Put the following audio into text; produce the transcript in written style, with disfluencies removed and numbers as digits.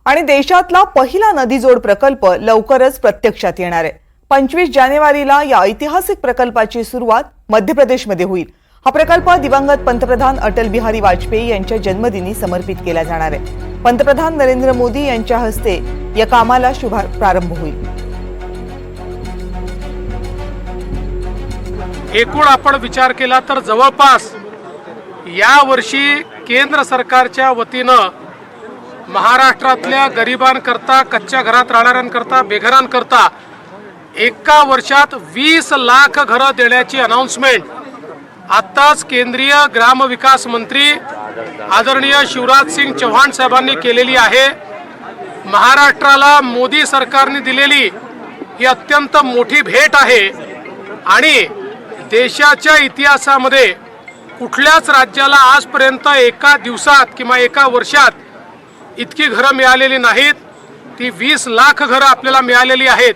आणि देशातला पहिला नदीजोड प्रकल्प लवकरच प्रत्यक्षात येणार आहे। 25 जानेवारीला या ऐतिहासिक प्रकल्पाची सुरुवात मध्य प्रदेशमध्ये होईल। हा प्रकल्प दिवंगत पंतप्रधान अटल बिहारी वाजपेयी यांच्या जन्मदिनी समर्पित केला जाणार आहे। पंतप्रधान नरेंद्र मोदी यांच्या हस्ते या कामाला प्रारंभ होईल। एकूण आपण विचार केला तर जवळपास या वर्षी केंद्र सरकारच्या वतीनं महाराष्ट्रातल्या गरिबांकरता, कच्च्या घरात राहणाऱ्यांकरता, बेघरांकरता एका वर्षात 20 लाख घरं देण्याची अनाउन्समेंट आताच केंद्रीय ग्रामविकास मंत्री आदरणीय शिवराज सिंग चौहान साहेबांनी केलेली आहे। महाराष्ट्राला मोदी सरकारने दिलेली ही अत्यंत मोठी भेट आहे आणि देशाच्या इतिहासामध्ये कुठल्याच राज्याला आजपर्यंत एका दिवसात किंवा एका वर्षात इतकी घरं मिळालेली नाहीत। ती 20 लाख घरं आपल्याला मिळालेली आहेत।